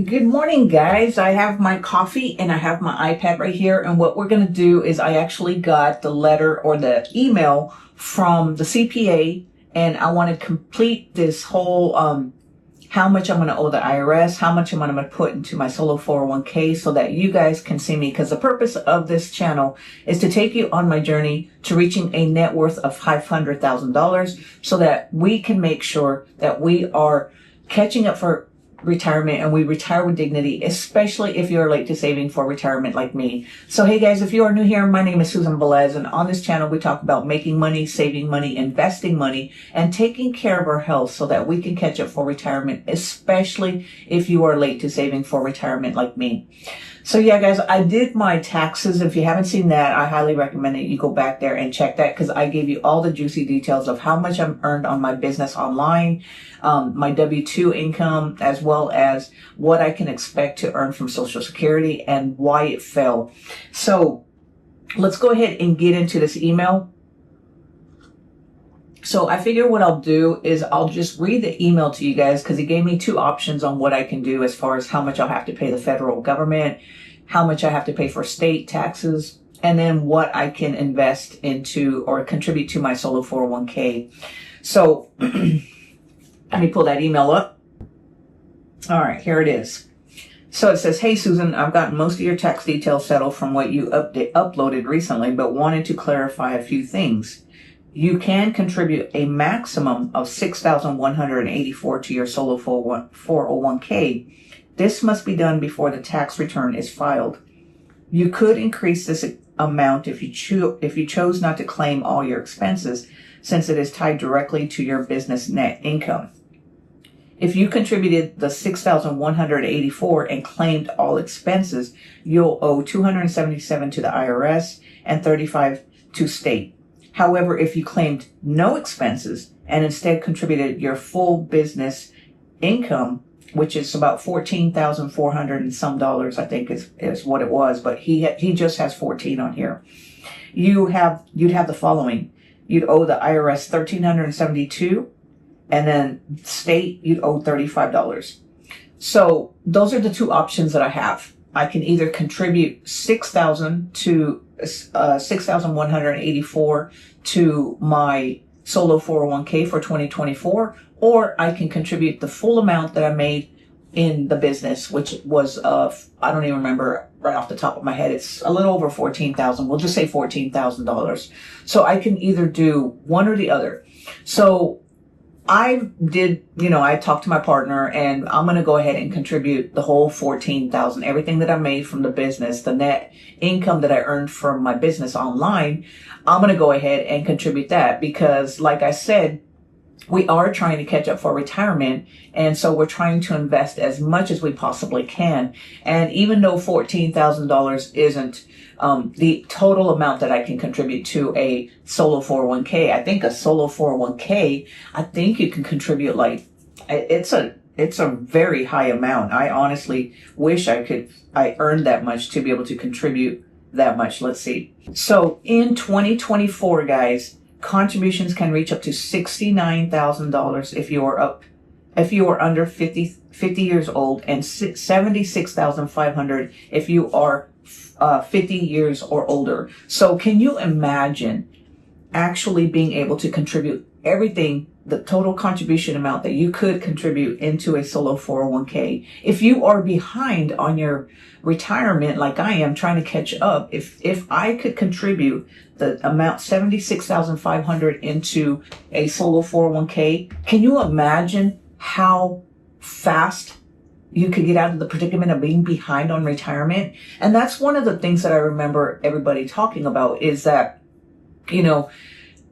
Good morning, guys. I have my coffee and I have my iPad right here. And what we're going to do is I actually got the letter or the email from the CPA, and I want to complete this whole, how much I'm going to owe the IRS, how much I'm going to put into my solo 401k so that you guys can see me. Because the purpose of this channel is to take you on my journey to reaching a net worth of $500,000 so that we can make sure that we are catching up for retirement and we retire with dignity, especially if you're late to saving for retirement like me. So hey guys, if you are new here, my name is Susan Velez, and on this channel we talk about making money, saving money, investing money, and taking care of our health so that we can catch up for retirement, especially if you are late to saving for retirement like me. So yeah, guys, I did my taxes. If you haven't seen that, I highly recommend that you go back there and check that, because I gave you all the juicy details of how much I've earned on my business online, my W-2 income, as well as what I can expect to earn from Social Security and why it fell. So let's go ahead and get into this email. So I figure what I'll do is I'll just read the email to you guys, because he gave me two options on what I can do as far as how much I'll have to pay the federal government, how much I have to pay for state taxes, and then what I can invest into or contribute to my solo 401k. So let me pull that email up. All right, here it is. So it says, "Hey Susan, I've gotten most of your tax details settled from what you uploaded recently, but wanted to clarify a few things. You can contribute a maximum of $6,184 to your solo 401k. This must be done before the tax return is filed. You could increase this amount if you chose not to claim all your expenses, since it is tied directly to your business net income. If you contributed the $6,184 and claimed all expenses, you'll owe $277 to the IRS and $35 to state. However, if you claimed no expenses and instead contributed your full business income, which is about $14,400 and some dollars, I think is what it was, but he just has 14 on here. You'd have the following. You'd owe the IRS $1,372, and then state you'd owe $35. So those are the two options that I have. I can either contribute $6,184 to my solo 401k for 2024, or I can contribute the full amount that I made in the business, which was I don't even remember right off the top of my head. It's a little over $14,000. We'll just say $14,000. So I can either do one or the other. So I talked to my partner, and I'm going to go ahead and contribute the whole $14,000, everything that I made from the business, the net income that I earned from my business online. I'm going to go ahead and contribute that, because like I said, we are trying to catch up for retirement. And so we're trying to invest as much as we possibly can. And even though $14,000 isn't the total amount that I can contribute to a solo 401k, I think a solo 401k, I think you can contribute it's a very high amount. I honestly wish I earned that much to be able to contribute that much. Let's see. So in 2024, guys, contributions can reach up to $69,000 if you are under 50 years old, and $76,500 if you are 50 years or older. So can you imagine actually being able to contribute everything, the total contribution amount that you could contribute into a solo 401k? If you are behind on your retirement like I am, trying to catch up, if I could contribute the amount $76,500 into a solo 401k, can you imagine how fast you could get out of the predicament of being behind on retirement? And that's one of the things that I remember everybody talking about, is that,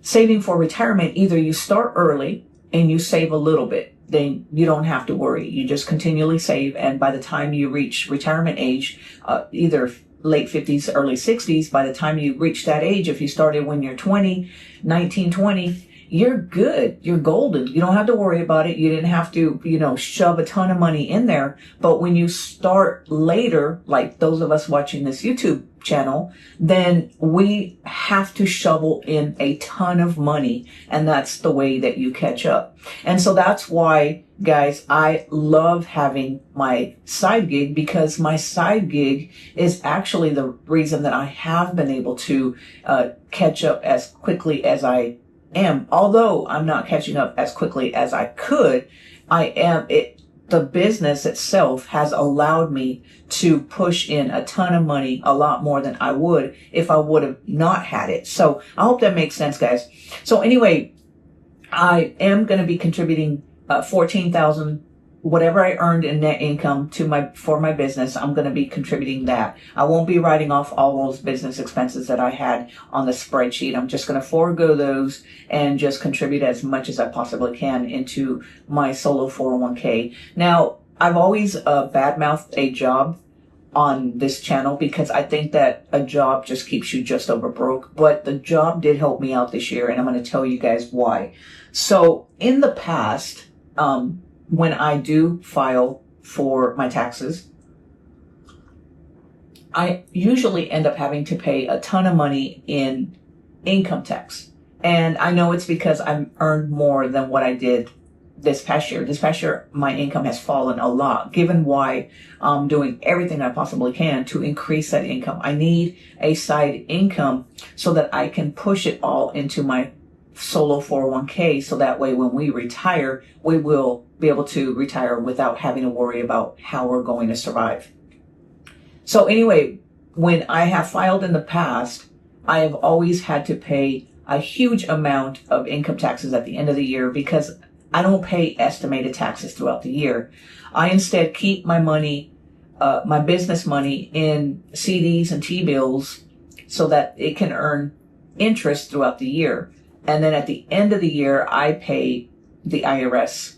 saving for retirement, either you start early and you save a little bit, then you don't have to worry. You just continually save. And by the time you reach retirement age, either late 50s, early 60s, by the time you reach that age, if you started when you're 20, you're good. You're golden. You don't have to worry about it. You didn't have to, shove a ton of money in there. But when you start later, like those of us watching this YouTube channel, then we have to shovel in a ton of money. And that's the way that you catch up. And so that's why guys, I love having my side gig because my side gig is actually the reason that I have been able to catch up as quickly as I am. Although I'm not catching up as quickly as I could, the business itself has allowed me to push in a ton of money, a lot more than I would if I would have not had it. So I hope that makes sense, guys. So anyway, I am going to be contributing 14,000, whatever I earned in net income for my business. I'm going to be contributing that. I won't be writing off all those business expenses that I had on the spreadsheet. I'm just going to forego those and just contribute as much as I possibly can into my solo 401k. Now, I've always badmouthed a job on this channel because I think that a job just keeps you just over broke, but the job did help me out this year, and I'm going to tell you guys why. So in the past, when I do file for my taxes, I usually end up having to pay a ton of money in income tax. And I know it's because I've earned more than what I did this past year. This past year, my income has fallen a lot, given why I'm doing everything I possibly can to increase that income. I need a side income so that I can push it all into my solo 401k, so that way when we retire, we will be able to retire without having to worry about how we're going to survive. So anyway, when I have filed in the past, I have always had to pay a huge amount of income taxes at the end of the year because I don't pay estimated taxes throughout the year. I instead keep my money, my business money, in CDs and T-bills so that it can earn interest throughout the year. And then at the end of the year, I pay the IRS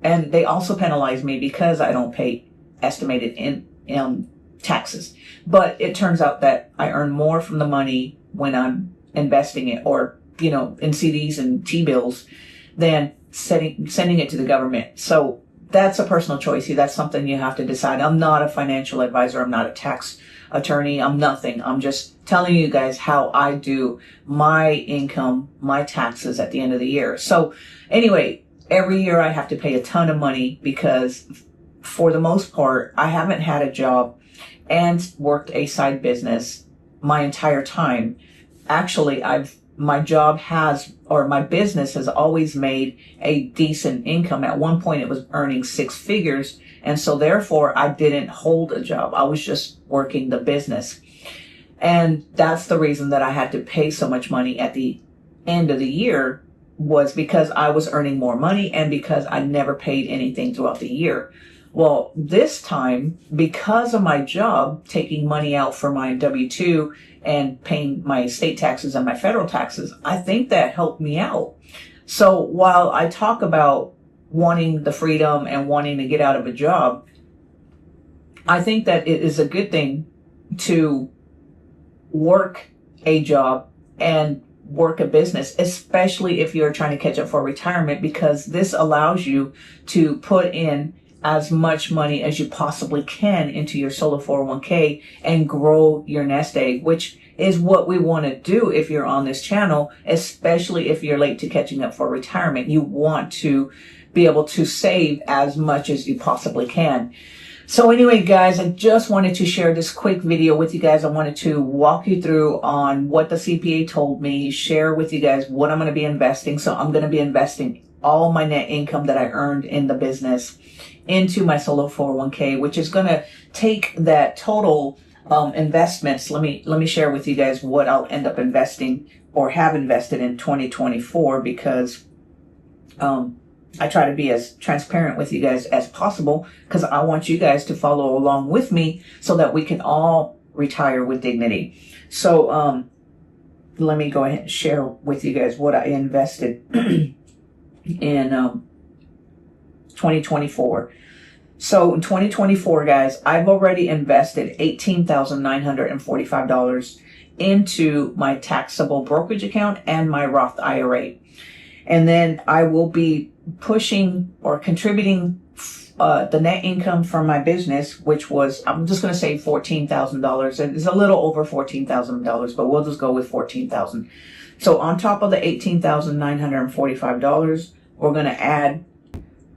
and they also penalize me because I don't pay estimated in taxes. But it turns out that I earn more from the money when I'm investing it, or in CDs and T-bills, than sending it to the government. So that's a personal choice. That's something you have to decide. I'm not a financial advisor. I'm not a tax attorney. I'm nothing. I'm just telling you guys how I do my income, my taxes at the end of the year. So anyway, every year I have to pay a ton of money because for the most part, I haven't had a job and worked a side business my entire time. Actually, my business has always made a decent income. At one point, it was earning 6 figures. And so therefore, I didn't hold a job. I was just working the business. And that's the reason that I had to pay so much money at the end of the year, was because I was earning more money and because I never paid anything throughout the year. Well, this time, because of my job, taking money out for my W-2 and paying my state taxes and my federal taxes, I think that helped me out. So while I talk about wanting the freedom and wanting to get out of a job, I think that it is a good thing to work a job and work a business, especially if you're trying to catch up for retirement, because this allows you to put in as much money as you possibly can into your solo 401k and grow your nest egg, which is what we want to do if you're on this channel, especially if you're late to catching up for retirement. You want to be able to save as much as you possibly can. So anyway, guys, I just wanted to share this quick video with you guys. I wanted to walk you through on what the CPA told me, share with you guys what I'm going to be investing. So I'm going to be investing all my net income that I earned in the business into my solo 401k, which is going to take that total investments. Let me share with you guys what I'll end up investing or have invested in 2024, because I try to be as transparent with you guys as possible, because I want you guys to follow along with me so that we can all retire with dignity. So let me go ahead and share with you guys what I invested in 2024. So in 2024, guys, I've already invested $18,945 into my taxable brokerage account and my Roth IRA. And then I will be pushing or contributing the net income from my business, which was, I'm just going to say $14,000. It's a little over $14,000, but we'll just go with $14,000. So on top of the $18,945, we're going to add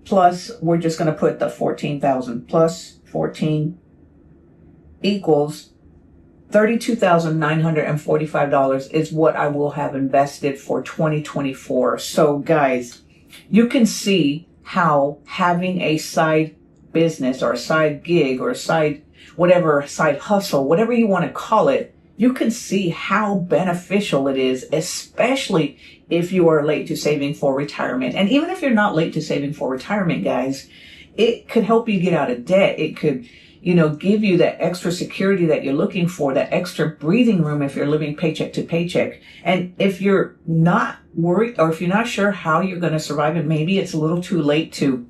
plus, we're just going to put the 14,000 plus 14 equals $32,945 is what I will have invested for 2024. So guys, you can see how having a side business or a side gig or a side, whatever, side hustle, whatever you want to call it, you can see how beneficial it is, especially if you are late to saving for retirement. And even if you're not late to saving for retirement, guys, it could help you get out of debt. It could, give you that extra security that you're looking for, that extra breathing room if you're living paycheck to paycheck. And if you're not worried, or if you're not sure how you're going to survive it, maybe it's a little too late to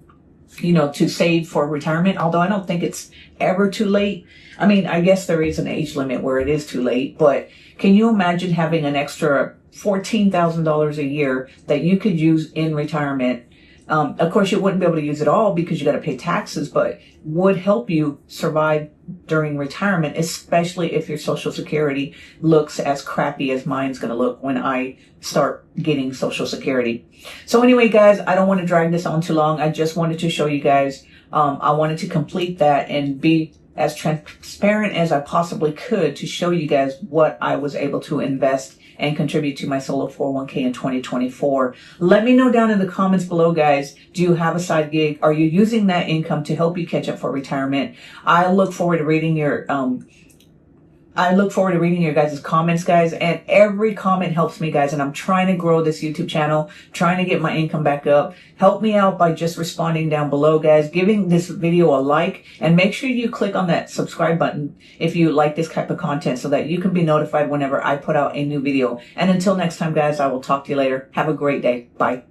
save for retirement, although I don't think it's ever too late. I mean, I guess there is an age limit where it is too late, but can you imagine having an extra $14,000 a year that you could use in retirement? Of course, you wouldn't be able to use it all because you got to pay taxes, but would help you survive during retirement, especially if your Social Security looks as crappy as mine's going to look when I start getting Social Security. So anyway, guys, I don't want to drag this on too long. I just wanted to show you guys. I wanted to complete that and be as transparent as I possibly could to show you guys what I was able to invest and contribute to my solo 401k in 2024. Let me know down in the comments below, guys. Do you have a side gig? Are you using that income to help you catch up for retirement? I look forward to reading your guys' comments, guys, and every comment helps me, guys, and I'm trying to grow this YouTube channel, trying to get my income back up. Help me out by just responding down below, guys, giving this video a like, and make sure you click on that subscribe button if you like this type of content so that you can be notified whenever I put out a new video. And until next time, guys, I will talk to you later. Have a great day. Bye.